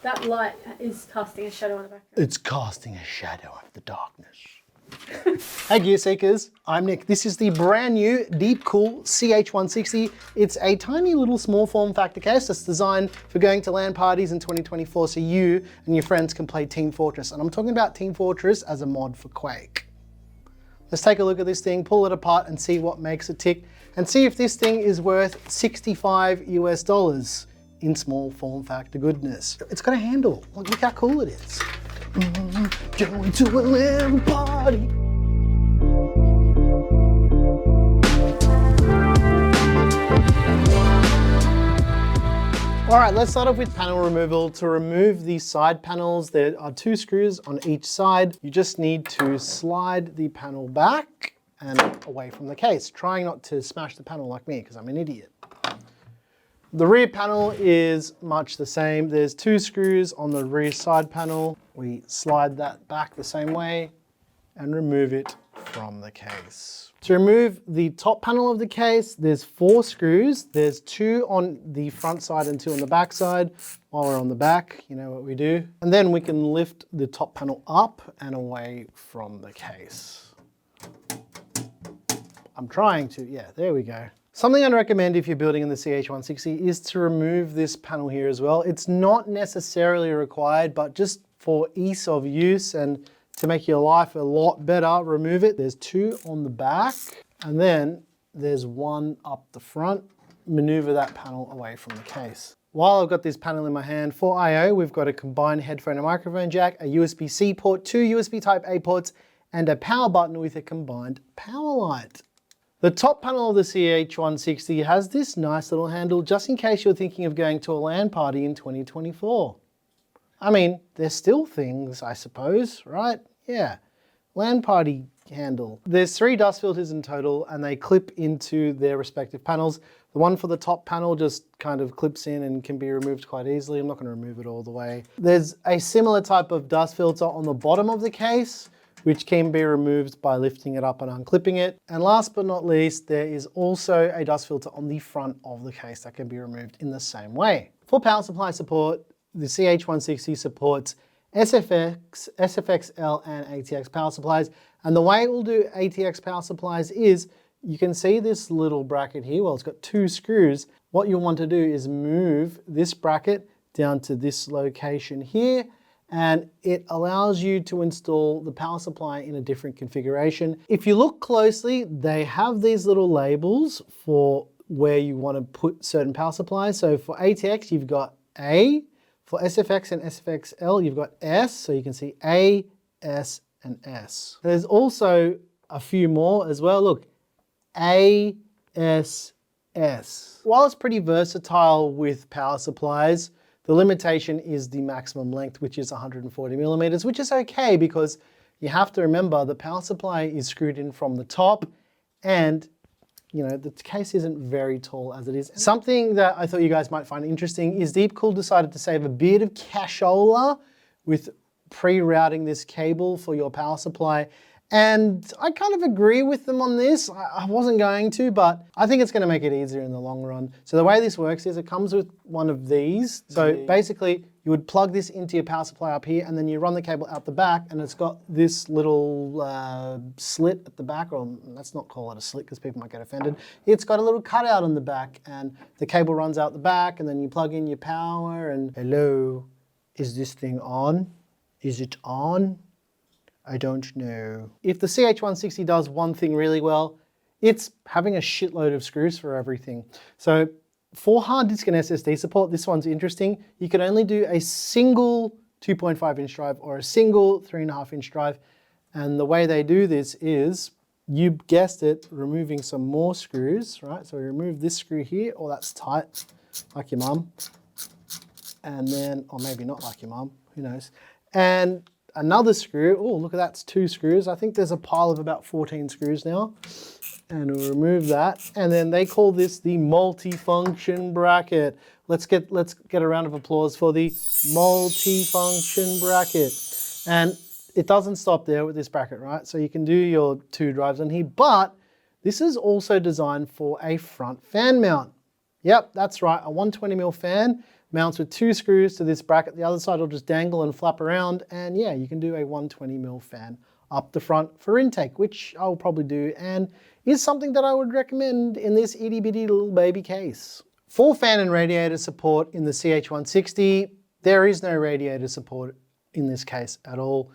That light is casting a shadow on the background. It's casting a shadow of the darkness. Hey Gear Seekers, I'm Nick. This is the brand new Deepcool CH160. It's a tiny little small form factor case that's designed for going to LAN parties in 2024 so you and your friends can play Team Fortress. And I'm talking about Team Fortress as a mod for Quake. Let's take a look at this thing, pull it apart and see what makes it tick, and see if this thing is worth 65 US dollars in small form factor goodness. It's got a handle. Look how cool it is. Going to a LAN party. All right, let's start off with panel removal. To remove these side panels, there are 2 screws on each side. You just need to slide the panel back and away from the case, trying not to smash the panel like me, because I'm an idiot. The rear panel is much the same. There's 2 screws on the rear side panel. We slide that back the same way and remove it from the case. To remove the top panel of the case, there's 4 screws. There's 2 on the front side and 2 on the back side. While we're on the back, you know what we do. And then we can lift the top panel up and away from the case. I'm trying to, yeah, there we go. Something I'd recommend if you're building in the CH160 is to remove this panel here as well. It's not necessarily required, but just for ease of use and to make your life a lot better, remove it. There's 2 on the back, and then there's 1 up the front. Maneuver that panel away from the case. While I've got this panel in my hand, for I/O, we've got a combined headphone and microphone jack, a USB-C port, 2 USB Type-A ports, and a power button with a combined power light. The top panel of the CH160 has this nice little handle just in case you're thinking of going to a LAN party in 2024. I mean, there's still things, I suppose, right? Yeah, LAN party handle. There's 3 dust filters in total and they clip into their respective panels. The one for the top panel just kind of clips in and can be removed quite easily. I'm not going to remove it all the way. There's a similar type of dust filter on the bottom of the case, which can be removed by lifting it up and unclipping it. And last but not least, there is also a dust filter on the front of the case that can be removed in the same way. For power supply support, the CH160 supports SFX, SFXL and ATX power supplies. And the way it will do ATX power supplies is, you can see this little bracket here, well, it's got 2 screws. What you'll want to do is move this bracket down to this location here, and it allows you to install the power supply in a different configuration. If you look closely, they have these little labels for where you want to put certain power supplies. So for ATX, you've got A. For SFX and SFXL, you've got S. So you can see A, S, and S. There's also a few more as well. Look, A, S, S. While it's pretty versatile with power supplies, the limitation is the maximum length, which is 140 millimeters, which is okay because you have to remember the power supply is screwed in from the top and you know, the case isn't very tall as it is. Something that I thought you guys might find interesting is Deepcool decided to save a bit of cashola with pre-routing this cable for your power supply. And I kind of agree with them on this. I wasn't going to, but I think it's going to make it easier in the long run. So the way this works is it comes with one of these. So basically you would plug this into your power supply up here and then you run the cable out the back and it's got this little slit at the back, or let's not call it a slit because people might get offended. It's got a little cutout on the back and the cable runs out the back and then you plug in your power and hello, is this thing on? Is it on? I don't know. If the CH160 does one thing really well, it's having a shitload of screws for everything. So for hard disk and SSD support, this one's interesting. You can only do a single 2.5 inch drive or a single 3.5 inch drive. And the way they do this is, you guessed it, removing some more screws, right? So we remove this screw here, oh, that's tight, like your mum. And then, or maybe not like your mum, who knows. And another screw, oh, look at that, it's 2 screws. I think there's a pile of about 14 screws now. And we'll remove that. And then they call this the multi-function bracket. Let's get a round of applause for the multi-function bracket. And it doesn't stop there with this bracket, right? So you can do your 2 drives on here, but this is also designed for a front fan mount. Yep, that's right, a 120mm fan. mounts with 2 screws to this bracket. The other side will just dangle and flap around, and yeah, you can do a 120mm fan up the front for intake, which I'll probably do, and is something that I would recommend in this itty bitty little baby case. For fan and radiator support in the CH160, there is no radiator support in this case at all.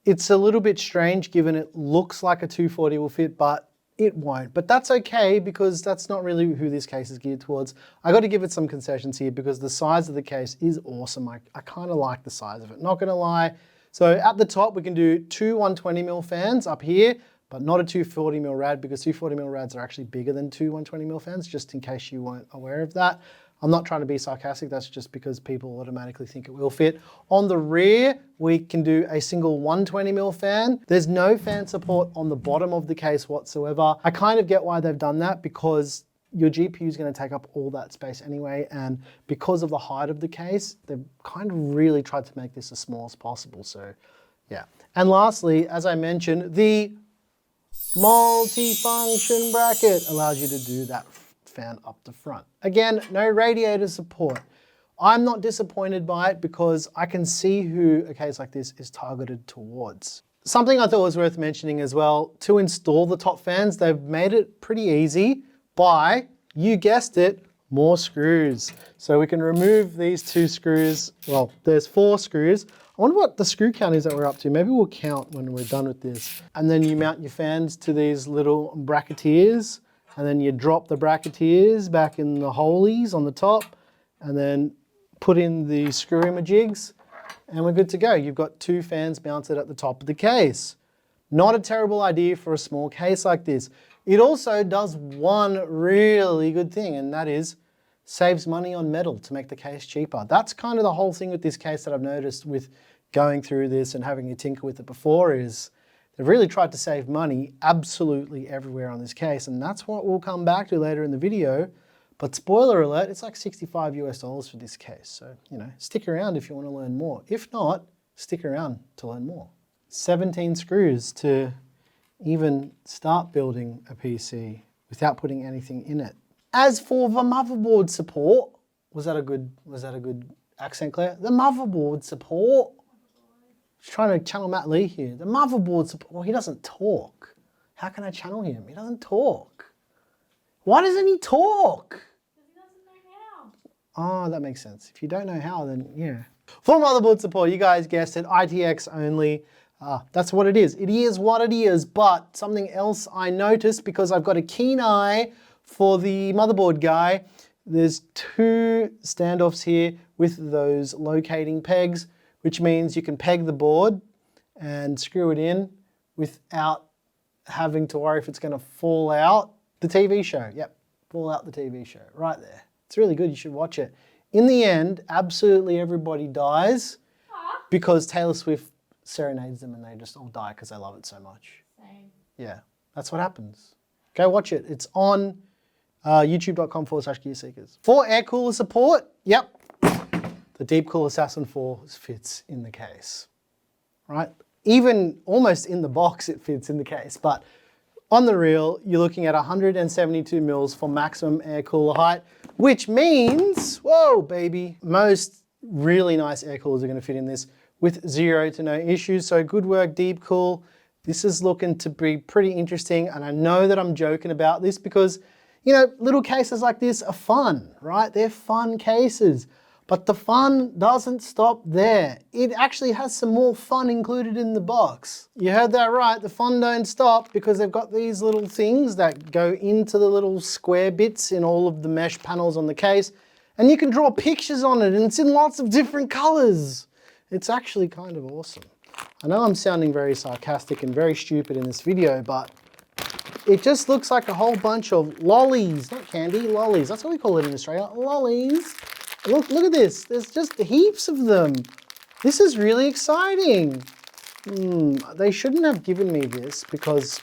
It's a little bit strange given it looks like a 240 will fit, but it won't. But that's okay because that's not really who this case is geared towards. I got to give it some concessions here because the size of the case is awesome. I kind of like the size of it, not gonna lie. So at the top, we can do 2 120mm fans up here, but not a 240mm rad because 240mm rads are actually bigger than 2 120mm fans, just in case you weren't aware of that. I'm not trying to be sarcastic, that's just because people automatically think it will fit. On the rear, we can do a single 120mm fan. There's no fan support on the bottom of the case whatsoever. I kind of get why they've done that because your GPU is going to take up all that space anyway, and because of the height of the case, they've kind of really tried to make this as small as possible, so yeah. And lastly, as I mentioned, the multi-function bracket allows you to do that fan up the front. Again, no radiator support. I'm not disappointed by it because I can see who a case like this is targeted towards. Something I thought was worth mentioning as well, to install the top fans, they've made it pretty easy by, you guessed it, more screws. So we can remove these 2 screws. Well, there's 4 screws. I wonder what the screw count is that we're up to. Maybe we'll count when we're done with this. And then you mount your fans to these little bracketiers, and then you drop the bracketiers back in the holies on the top, and then put in the screw-imajigs, and we're good to go. You've got 2 fans mounted at the top of the case. Not a terrible idea for a small case like this. It also does one really good thing, and that is saves money on metal to make the case cheaper. That's kind of the whole thing with this case that I've noticed with going through this and having a tinker with it before is they've really tried to save money absolutely everywhere on this case, and that's what we'll come back to later in the video. But spoiler alert, it's like $65 US for this case. So, you know, stick around if you want to learn more. If not, stick around to learn more. 17 screws to even start building a PC without putting anything in it. As for the motherboard support, was that a good accent, Claire? The motherboard support. Just trying to channel Matt Lee here. The motherboard support. Well, he doesn't talk. How can I channel him? He doesn't talk. Why doesn't he talk? Because he doesn't know how. Oh, that makes sense. If you don't know how, then yeah. For motherboard support, you guys guessed it, ITX only. That's what it is. It is what it is, but something else I noticed because I've got a keen eye for the motherboard guy. There's 2 standoffs here with those locating pegs, which means you can peg the board and screw it in without having to worry if it's going to fall out. The TV show, yep, fall out the TV show, right there. It's really good, you should watch it. In the end, absolutely everybody dies because Taylor Swift serenades them and they just all die because they love it so much. Same. Yeah, that's what happens. Go watch it. It's on youtube.com/gearseekers. For air cooler support, yep, the Deepcool Assassin 4 fits in the case, right? Even almost in the box it fits in the case, but on the real, you're looking at 172 mils for maximum air cooler height, which means, whoa, baby, most really nice air coolers are going to fit in this with 0 to no issues. So good work, Deepcool. This is looking to be pretty interesting, and I know that I'm joking about this because, you know, little cases like this are fun, right? They're fun cases. But the fun doesn't stop there. It actually has some more fun included in the box. You heard that right, the fun don't stop because they've got these little things that go into the little square bits in all of the mesh panels on the case, and you can draw pictures on it and it's in lots of different colors. It's actually kind of awesome. I know I'm sounding very sarcastic and very stupid in this video, but it just looks like a whole bunch of lollies, not candy, lollies. That's what we call it in Australia, lollies. Look at this, there's just heaps of them. This is really exciting. They shouldn't have given me this because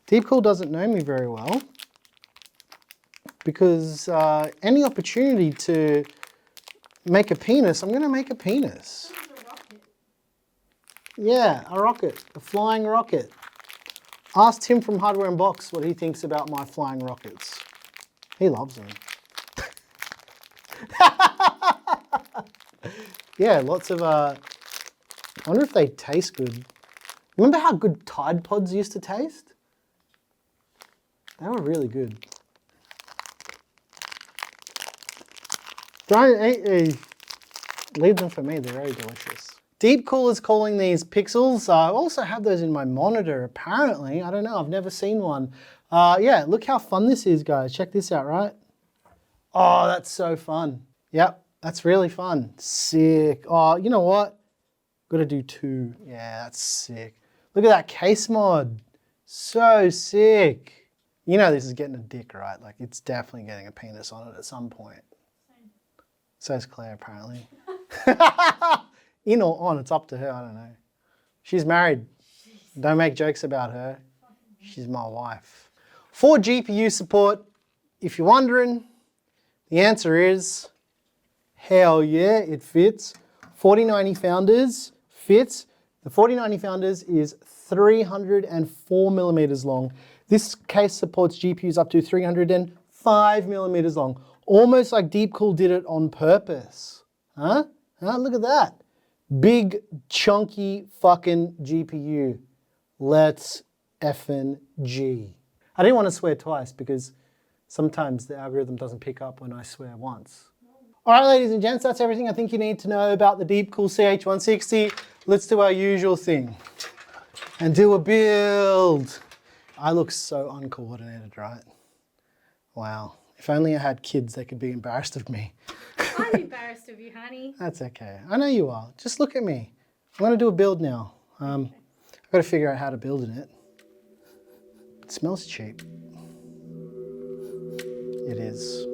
Deepcool doesn't know me very well. Because any opportunity to make a penis, I'm gonna make a penis. This is a rocket. Yeah, a rocket, a flying rocket. Ask Tim from Hardware and Box what he thinks about my flying rockets. He loves them. Yeah, lots of, I wonder if they taste good. Remember how good Tide Pods used to taste? They were really good. Don't eat these. Leave them for me, they're very delicious. Deepcool is calling these pixels. I also have those in my monitor, apparently. I don't know, I've never seen one. Yeah, look how fun this is, guys. Check this out, right? Oh, that's so fun. Yep, that's really fun. Sick. Oh, you know what? Gotta do 2. Yeah, that's sick. Look at that case mod. So sick. You know this is getting a dick, right? Like, it's definitely getting a penis on it at some point. Same. So's Claire, apparently. In or on, it's up to her, I don't know. She's married. Don't make jokes about her. She's my wife. For GPU support, if you're wondering, the answer is hell yeah, it fits. 4090 Founders fits. The 4090 Founders is 304 millimeters long. This case supports GPUs up to 305 millimeters long. Almost like Deepcool did it on purpose. Huh? Look at that. Big, chunky fucking GPU. Let's effing G. I didn't want to swear twice because sometimes the algorithm doesn't pick up when I swear once. All right, ladies and gents, that's everything I think you need to know about the Deepcool CH160. Let's do our usual thing and do a build. I look so uncoordinated, right? Wow. If only I had kids, they could be embarrassed of me. I'm embarrassed of you, honey. That's okay. I know you are. Just look at me. I'm going to do a build now. I've got to figure out how to build in it. It smells cheap. It is.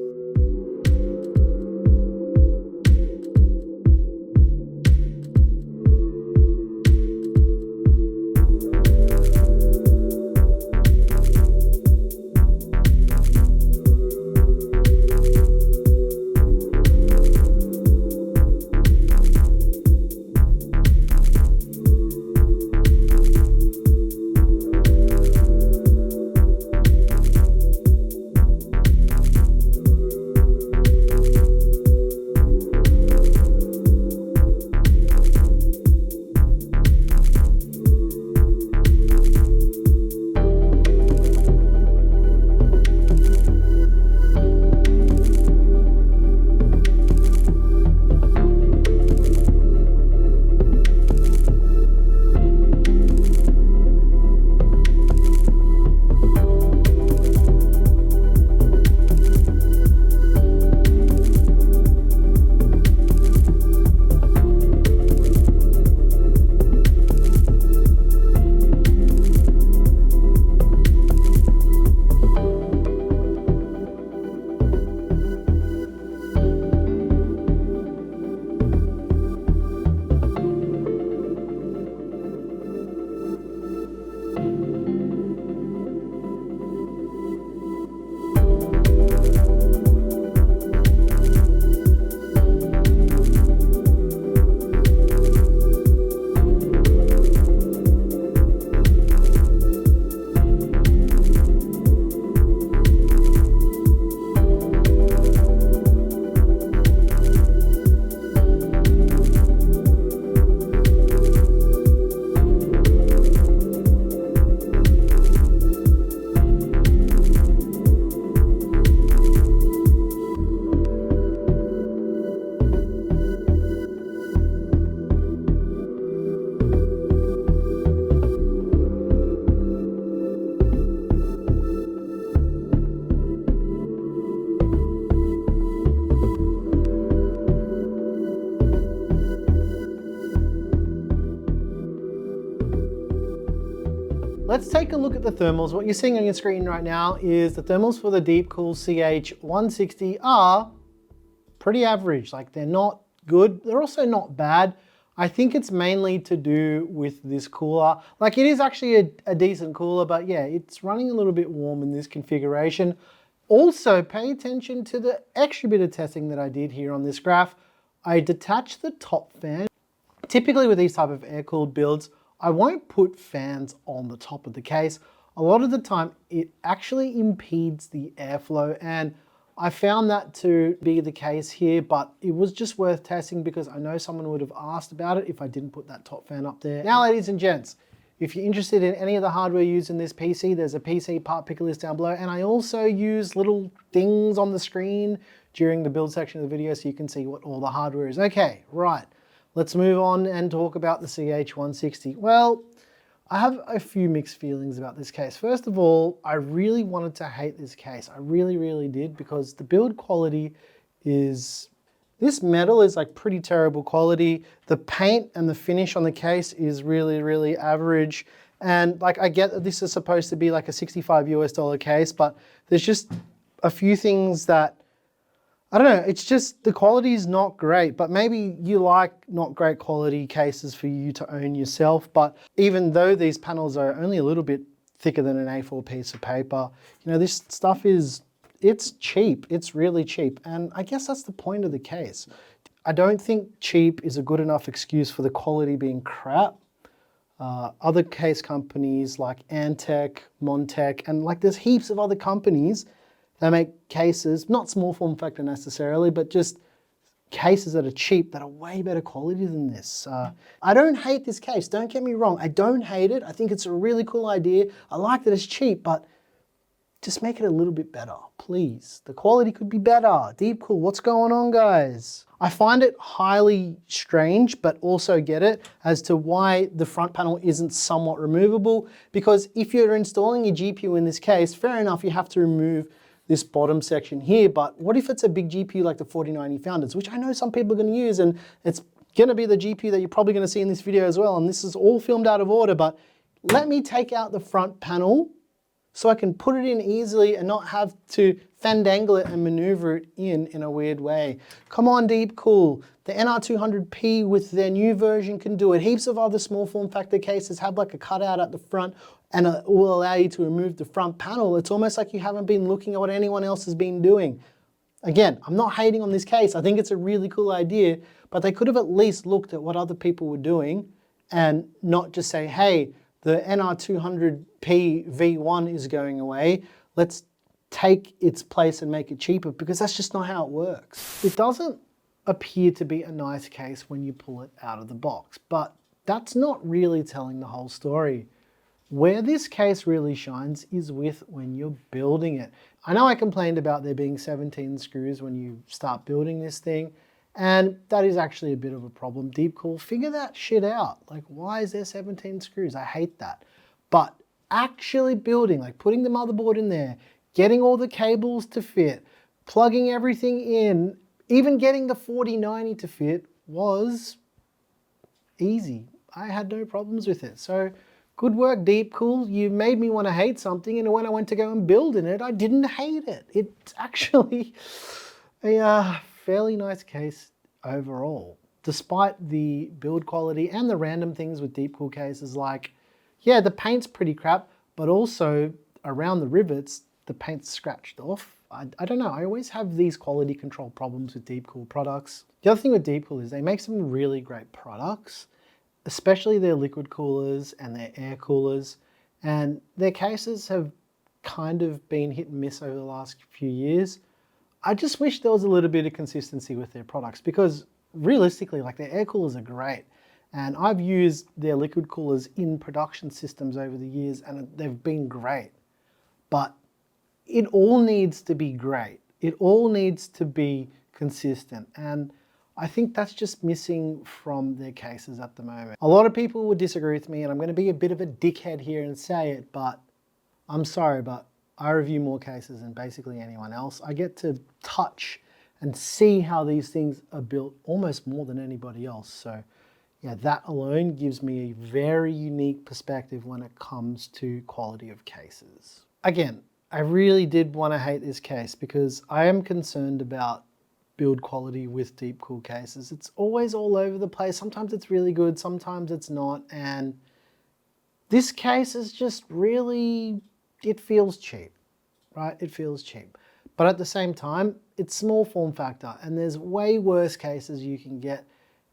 Let's take a look at the thermals. What you're seeing on your screen right now is the thermals for the Deepcool CH160 are pretty average. Like, they're not good, they're also not bad. I think it's mainly to do with this cooler. Like, it is actually a decent cooler, but yeah, it's running a little bit warm in this configuration. Also, pay attention to the extra bit of testing that I did here on this graph. I detached the top fan. Typically with these type of air-cooled builds, I won't put fans on the top of the case. A lot of the time, it actually impedes the airflow, and I found that to be the case here, but it was just worth testing because I know someone would have asked about it if I didn't put that top fan up there. Now, ladies and gents, if you're interested in any of the hardware used in this PC, there's a PC part picker list down below, and I also use little things on the screen during the build section of the video so you can see what all the hardware is. Okay, right, let's move on and talk about the CH160. Well, I have a few mixed feelings about this case. First of all, I really wanted to hate this case. I really, really did, because the build quality is, this metal is like pretty terrible quality. The paint and the finish on the case is really, really average. And like, I get that this is supposed to be like a $65 US case, but there's just a few things that, I don't know, it's just the quality is not great, but maybe you like not great quality cases for you to own yourself. But even though these panels are only a little bit thicker than an A4 piece of paper, you know, this stuff is, it's cheap. It's really cheap. And I guess that's the point of the case. I don't think cheap is a good enough excuse for the quality being crap. Other case companies like Antec, Montec, and like there's heaps of other companies that make cases, not small form factor necessarily, but just cases that are cheap, that are way better quality than this. I don't hate this case, don't get me wrong. I don't hate it. I think it's a really cool idea. I like that it's cheap, but just make it a little bit better, please. The quality could be better. Deepcool, what's going on, guys? I find it highly strange, but also get it as to why the front panel isn't somewhat removable, because if you're installing a GPU in this case, fair enough, you have to remove this bottom section here, but what if it's a big GPU like the 4090 Founders, which I know some people are gonna use, and it's gonna be the GPU that you're probably gonna see in this video as well, and this is all filmed out of order, but let me take out the front panel so I can put it in easily and not have to fandangle it and maneuver it in a weird way. Come on, Deepcool. The NR200P with their new version can do it. Heaps of other small form factor cases have like a cutout at the front and it will allow you to remove the front panel. It's almost like you haven't been looking at what anyone else has been doing. Again, I'm not hating on this case. I think it's a really cool idea, but they could have at least looked at what other people were doing and not just say, hey, the NR200P V1 is going away. Let's take its place and make it cheaper, because that's just not how it works. It doesn't appear to be a nice case when you pull it out of the box, but that's not really telling the whole story. Where this case really shines is with when you're building it. I know I complained about there being 17 screws when you start building this thing, and that is actually a bit of a problem. Deepcool, figure that shit out. Like, why is there 17 screws? I hate that. But actually building, like putting the motherboard in there, getting all the cables to fit, plugging everything in, even getting the 4090 to fit was easy. I had no problems with it. So good work, Deepcool. You made me want to hate something, and when I went to go and build in it, I didn't hate it. It's actually a fairly nice case overall, despite the build quality and the random things with Deepcool cases like, yeah, the paint's pretty crap, but also around the rivets, the paint's scratched off. I don't know, I always have these quality control problems with Deepcool products. The other thing with Deepcool is they make some really great products, especially their liquid coolers and their air coolers, and their cases have kind of been hit and miss over the last few years. I just wish there was a little bit of consistency with their products, because realistically, like, their air coolers are great. And I've used their liquid coolers in production systems over the years and they've been great. But it all needs to be great. It all needs to be consistent. And I think that's just missing from their cases at the moment. A lot of people would disagree with me, and I'm going to be a bit of a dickhead here and say it, but I'm sorry, but I review more cases than basically anyone else. I get to touch and see how these things are built almost more than anybody else. So yeah, that alone gives me a very unique perspective when it comes to quality of cases. Again, I really did want to hate this case because I am concerned about build quality with Deepcool cases. It's always all over the place. Sometimes it's really good, sometimes it's not. And this case is just really, it feels cheap, right? It feels cheap. But at the same time, it's small form factor and there's way worse cases you can get.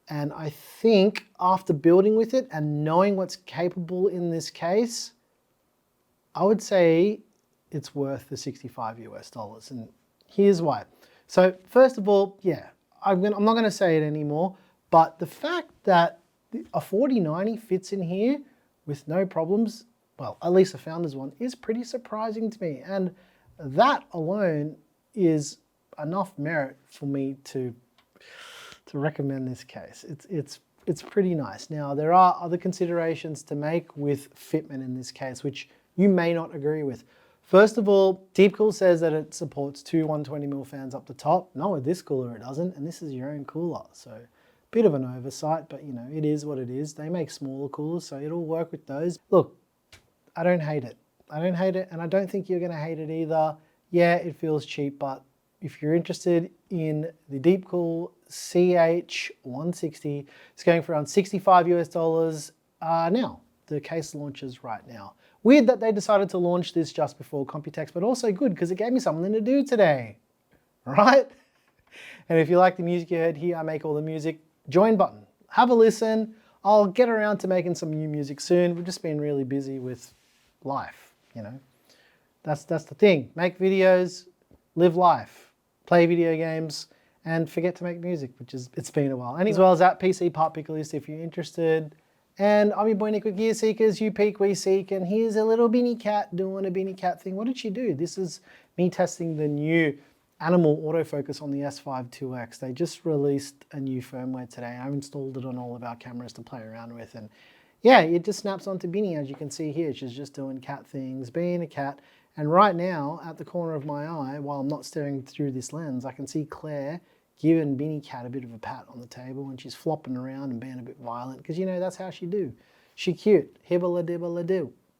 And I think after building with it and knowing what's capable in this case, I would say it's worth the $65 US. And Here's why. So first of all, yeah, I'm not going to say it anymore, but the fact that a 4090 fits in here with no problems, well, at least the Founders one, is pretty surprising to me. And that alone is enough merit for me to recommend this case. It's pretty nice. Now, there are other considerations to make with fitment in this case, which you may not agree with. First of all, Deepcool says that it supports two 120mm fans up the top. No, with this cooler it doesn't, and this is your own cooler. So, bit of an oversight, but you know, it is what it is. They make smaller coolers, so it'll work with those. Look, I don't hate it. I don't hate it, and I don't think you're gonna hate it either. Yeah, it feels cheap, but if you're interested in the Deepcool CH160, it's going for around $65 US now. The case launches right now. Weird that they decided to launch this just before Computex, but also good because it gave me something to do today, right? And if you like the music you heard here, I make all the music. Join button, have a listen. I'll get around to making some new music soon. We've just been really busy with life, you know. That's the thing. Make videos, live life, play video games, and forget to make music, which is, it's been a while. And as well as that PCPartPicker list if you're interested. And I'm your boy Nick with Gear Seekers, you peek, we seek, and here's a little Binny Cat doing a Binny Cat thing. What did she do? This is me testing the new animal autofocus on the S5 IIX. They just released a new firmware today. I installed it on all of our cameras to play around with, and yeah, it just snaps onto Binny, as you can see here. She's just doing cat things, being a cat. And right now, at the corner of my eye, while I'm not staring through this lens, I can see Claire giving Binny Cat a bit of a pat on the table, and she's flopping around and being a bit violent, because you know, that's how she do. She cute, hibble-a-dibble-a-do.